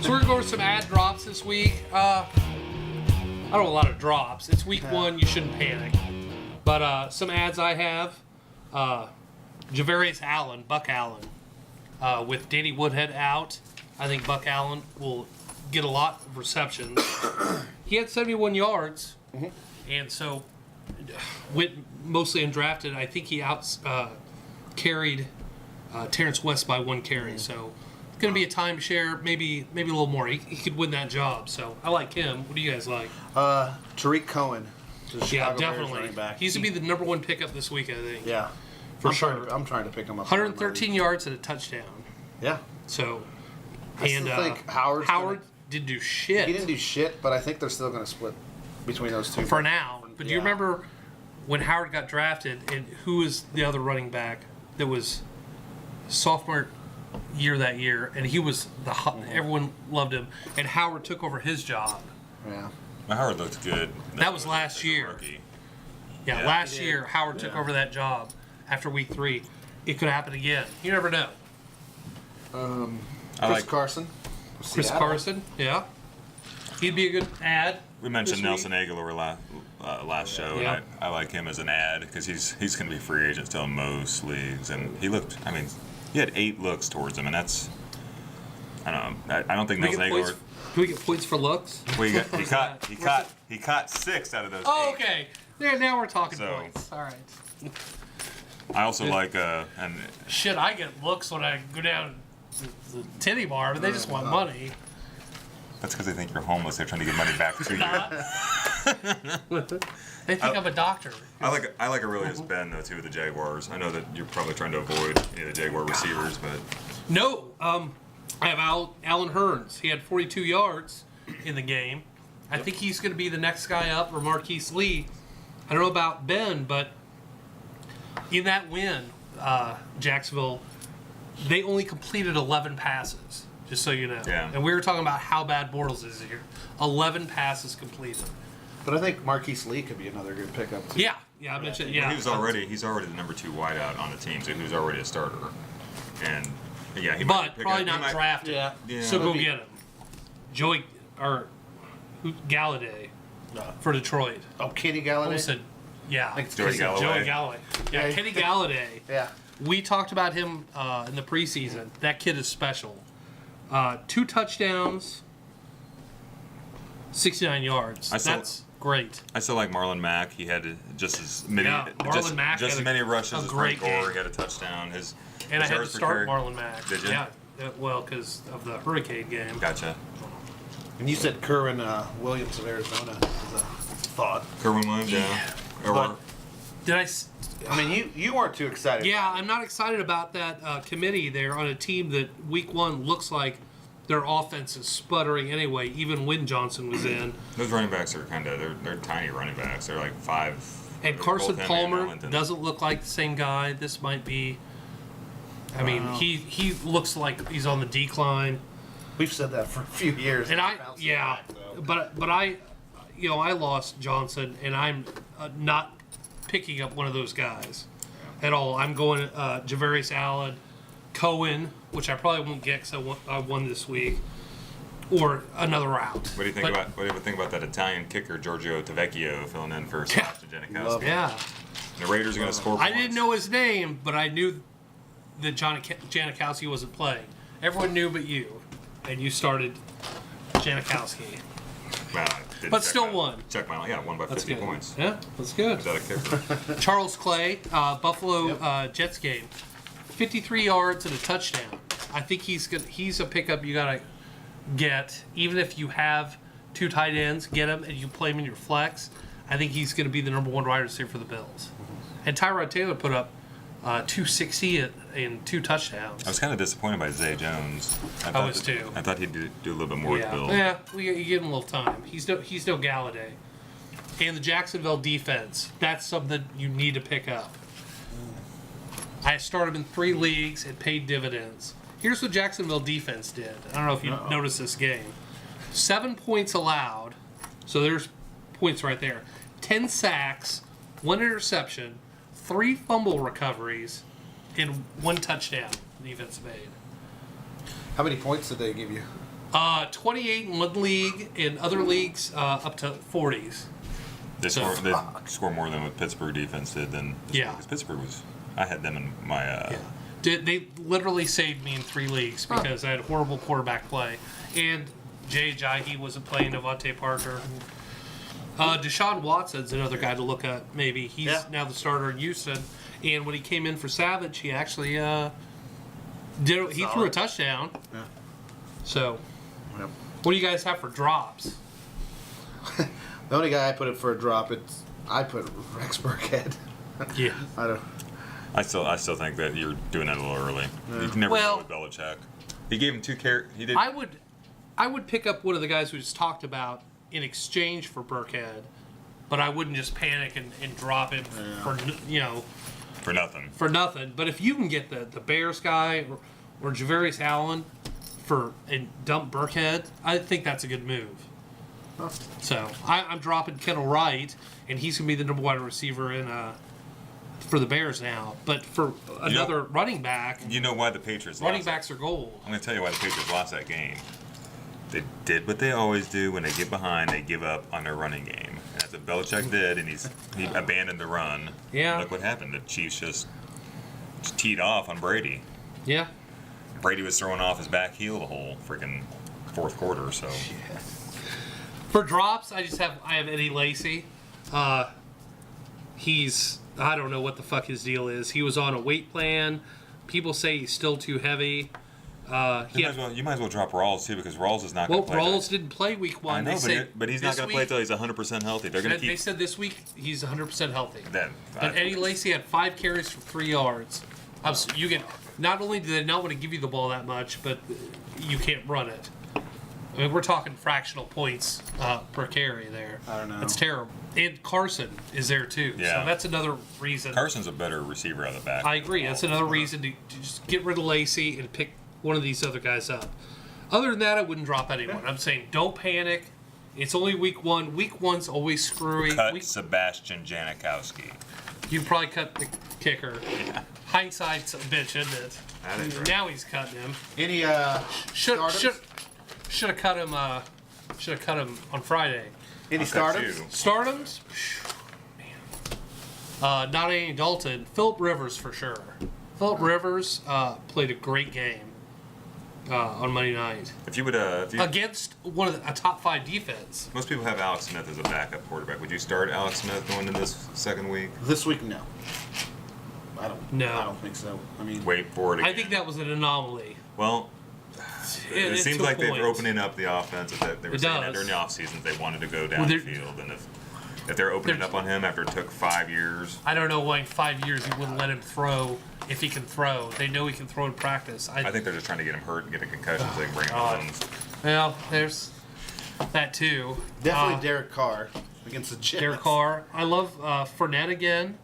So we're going to go over some ad drops this week. I don't know a lot of drops. It's week one. You shouldn't panic. But some ads I have. Javarius Allen, Buck Allen, with Danny Woodhead out. I think Buck Allen will get a lot of receptions. He had 71 yards, and so went mostly undrafted. I think he carried Terrence West by one carry. So it's going to be a timeshare, maybe a little more. He could win that job. So I like him. What do you guys like? Tariq Cohen. Yeah, definitely. He's going to be the number one pickup this week, I think. Yeah. For sure. I'm trying to pick him up. 113 yards and a touchdown. Yeah. So, I think Howard didn't do shit. He didn't do shit, but I think they're still going to split between those two. For now. But do you remember when Howard got drafted and who was the other running back that was sophomore year that year, and he was everyone loved him, and Howard took over his job. Yeah. Howard looked good. That was last year. Yeah, last year Howard took over that job after week 3. It could happen again. You never know. Chris Carson. Chris Carson, yeah. He'd be a good ad. We mentioned Nelson Aguilar last show, Yeah. and I like him as an ad because he's going to be free agent still in most leagues, and he looked. I mean, he had 8 looks towards him, and that's. I don't know. I don't think Nelson Aguilar. Can we get points for looks? Well, he caught 6 out of those. Oh, 8. okay. There, now we're talking points. All right. I also like and shit. I get looks when I go down to the titty bar, but they just want money. That's because they think you're homeless. They're trying to get money back to you. They think I'm a doctor. I like Aurelius Ben though too with the Jaguars. I know that you're probably trying to avoid any of the Jaguar receivers, but no. I have Alan Hearns. He had 42 yards in the game. I think he's going to be the next guy up, or Marquise Lee. I don't know about Ben, but in that win, Jacksonville, they only completed 11 passes, just so you know. Yeah. And we were talking about how bad Bortles is here. 11 passes completed. But I think Marquise Lee could be another good pickup too. Yeah, I mentioned. Yeah, he's already the number 2 wideout on the team, so he was already a starter. And yeah, he but probably not drafted. Yeah. So go get him. Joey Galladay for Detroit. Oh, Kenny Galladay. Almost said, yeah. Joey Galloway. Joey Galloway. Yeah, Kenny Galladay. Yeah. We talked about him in the preseason. That kid is special. 2 touchdowns, 69 yards. That's great. I still like Marlon Mack. He had just as many, Mack just as many rushes as Frank Gore. game. He had a touchdown. And I had to start Marlon Mack. Did you? Yeah. Well, because of the Hurricane game. Gotcha. And you said Kerwin Williams of Arizona is a thought. Kerwin Williams, But did I? I mean, you weren't too excited. Yeah, I'm not excited about that committee there on a team that week 1 looks like their offense is sputtering anyway, even when Johnson was in. Those running backs are they're tiny running backs. They're like 5. And Carson Palmer doesn't look like the same guy. This might be. I mean, he looks like he's on the decline. We've said that for a few years. And but I lost Johnson, and I'm not picking up one of those guys at all. I'm going Javarius Allen, Cohen, which I probably won't get because I won this week, or another route. What do you think about that Italian kicker Giorgio Tavecchio filling in for Sebastian Janikowski? Yeah. The Raiders are going to score points. I didn't know his name, but I knew that Janikowski wasn't playing. Everyone knew but you, and you started Janikowski. Well, but still won. Check my won by 50 points. Yeah, that's good. Is that a kicker? Charles Clay, Buffalo Jets game, 53 yards and a touchdown. I think he's a pickup you gotta get, even if you have 2 tight ends. Get him and you play him in your flex. I think he's going to be the number 1 wide receiver for the Bills. And Tyrod Taylor put up 260 and 2 touchdowns. I was kind of disappointed by Zay Jones. I was too. I thought he'd do a little bit more with Bills. Yeah, you give him a little time. He's no Galladay. And the Jacksonville defense, that's something you need to pick up. I started him in 3 leagues. It paid dividends. Here's what Jacksonville defense did. I don't know if you noticed this game. 7 points allowed. So there's points right there. 10 sacks, 1 interception, 3 fumble recoveries, and 1 touchdown the defense made. How many points did they give you? 28 in one league. In other leagues, up to 40s. They score more than what Pittsburgh defense did. Because Pittsburgh was. I had them in my. They literally saved me in 3 leagues because I had horrible quarterback play, and Jay Ajayi wasn't playing Devontae Parker. Deshaun Watson's another guy to look at. Maybe he's now the starter in Houston, and when he came in for Savage, he actually he threw a touchdown. Yeah. So, Yep. what do you guys have for drops? The only guy I put it for a drop, I put Rex Burkhead. Yeah. I still think that you're doing that a little early. You can never know with Belichick. He gave him 2 carries. He did. I would pick up one of the guys we just talked about in exchange for Burkhead, but I wouldn't just panic and drop him For nothing. For nothing. But if you can get the Bears guy or Javarius Allen and dump Burkhead, I think that's a good move. Huh. So I'm dropping Kendall Wright, and he's gonna be the number 1 receiver for the Bears now. But for another running back, you know why the Patriots running lost backs are gold. I'm gonna tell you why the Patriots lost that game. They did what they always do when they get behind. They give up on their running game. And that's what Belichick did, and he abandoned the run. Yeah. Look what happened. The Chiefs just teed off on Brady. Yeah. Brady was throwing off his back heel the whole freaking fourth quarter. So. Yeah. For drops, I have Eddie Lacy. I don't know what the fuck his deal is. He was on a weight plan. People say he's still too heavy. You might as well drop Rawls too, because Rawls is not going to play. Rawls didn't play week 1. I know, but he's not going to play until he's 100% healthy. They said this week he's 100% healthy. But Eddie Lacy had 5 carries for 3 yards. You get not only do they not want to give you the ball that much, but you can't run it. I mean, we're talking fractional points per carry there. I don't know. It's terrible. And Carson is there too. Yeah. So that's another reason. Carson's a better receiver out of the back. I agree. That's another reason to just get rid of Lacy and pick one of these other guys up. Other than that, I wouldn't drop anyone. I'm saying don't panic. It's only week 1. Week 1's always screwy. Cut Sebastian Janikowski. You can probably cut the kicker. Yeah. Hindsight's a bitch, isn't it? That is right. Now he's cutting him. Any Should starters? have cut him. Should have cut him on Friday. Any I'll cut starters? you. Stardoms? Man. Not Andy Dalton. Phillip Rivers for sure. Phillip Rivers played a great game on Monday night If you would, against one of a top 5 defense. most people have Alex Smith as a backup quarterback. Would you start Alex Smith going into this second week? This week, no. I No. don't think so. I mean, Wait for it again. I think that was an anomaly. Well, it seems like they're opening up the offense. That they were saying that during the offseason they wanted to go down the field, and if they're opening up on him after it took 5 years. I don't know why in 5 years you wouldn't let him throw if he can throw. They know he can throw in practice. I think they're just trying to get him hurt and get a concussion so they can bring him home. Well, there's that too. definitely Derek Carr against the Jets. Derek Carr. I love Fournette again.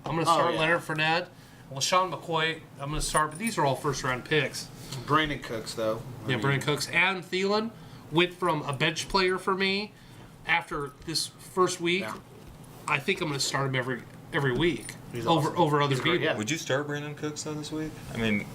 I'm going to start Leonard Fournette. LaShawn McCoy, I'm going to start, but these are all first-round picks. Brandon Cooks, though. Brandon Cooks. Adam Thielen went from a bench player for me after this first week. Yeah. I think I'm going to start him every week He's over awesome. over other He's great, people. yeah. Would you start Brandon Cooks though this week? I mean,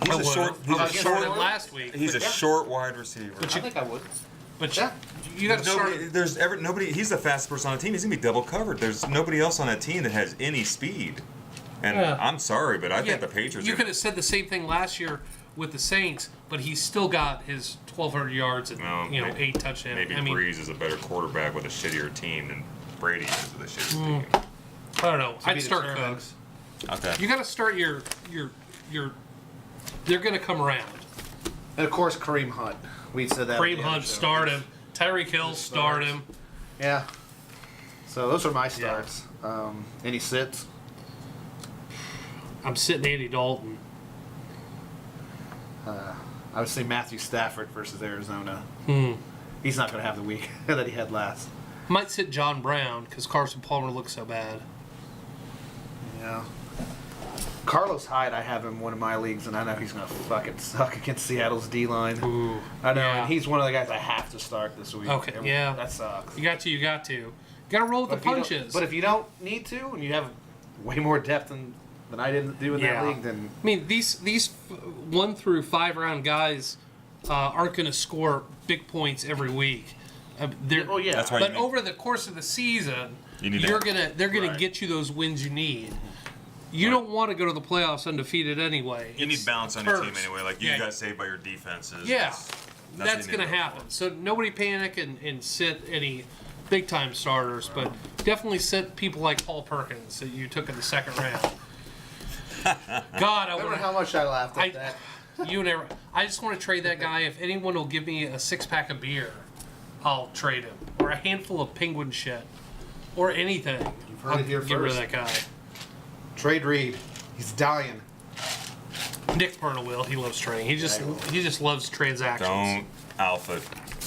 He's a short last week. He's a short wide receiver. I think I would. But Yeah. you got to start. Nobody. He's the fastest person on the team. He's gonna be double covered. There's nobody else on that team that has any speed. And Yeah. I'm sorry, but I think the Patriots. You could have said the same thing last year with the Saints, but he's still got his 1,200 yards and 8 touchdowns. Maybe Breeze is a better quarterback with a shittier team than Brady is with a shittier team. I don't know. I'd be start determined. Cooks. Okay. You got to start your. They're going to come around. And of course, Kareem Hunt. We said that. Kareem Hunt, start him. Tyreek Hill, start him. Yeah. So those are my starts. Any sits? I'm sitting Andy Dalton. I would say Matthew Stafford versus Arizona. He's not going to have the week that he had last. Might sit John Brown because Carson Palmer looks so bad. Yeah. Carlos Hyde, I have him in one of my leagues, and I know he's going to fucking suck against Seattle's D-line. Ooh. I know, Yeah. and he's one of the guys I have to start this week. Okay, yeah. That sucks. You got to. You got to roll with the punches. But if you don't need to, and you have way more depth than I didn't do in that league, then I mean, these 1 through 5 round guys aren't going to score big points every week. Oh yeah. That's why But you need, over the course of the season, You need they're gonna Right. get you those wins you need. You don't want to go to the playoffs undefeated anyway. you need It's balance on your team perks. anyway. Like you Yeah. got saved by your defenses. Yeah, what that's you need going to go happen. for. So nobody panic and sit any big time starters, but definitely sit people like Paul Perkins that you took in the second round. God, I Remember would. how much I laughed at that? You never. I just want to trade that guy. If anyone will give me a 6-pack of beer, I'll trade him, or a handful of penguin shit, or anything. You've heard I'll it here get rid of first. that guy. Trade Reed. He's dying. Nick Perna will. He loves trading. He just loves transactions. Don't alpha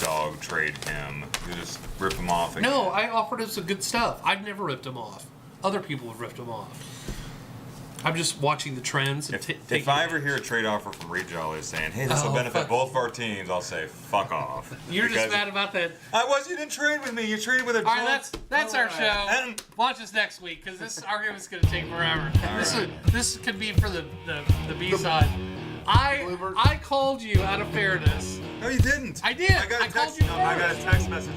dog trade him. You just rip him off. Again. No, I offered him some good stuff. I've never ripped him off. Other people have ripped him off. I'm just watching the trends. And If I ever hear a trade offer from Reed Jolly saying, "Hey, this will Oh, benefit fuck. both of our teams," I'll say, "Fuck off." You're just Because mad about that. You didn't trade with me. You traded with a. All right, that's our show. And- Watch us next week because this argument's going to take forever. This could be for the B side. Bloopers. I called you out of fairness. No, you didn't. I did. I got a I called text. you No, I got a first. text message.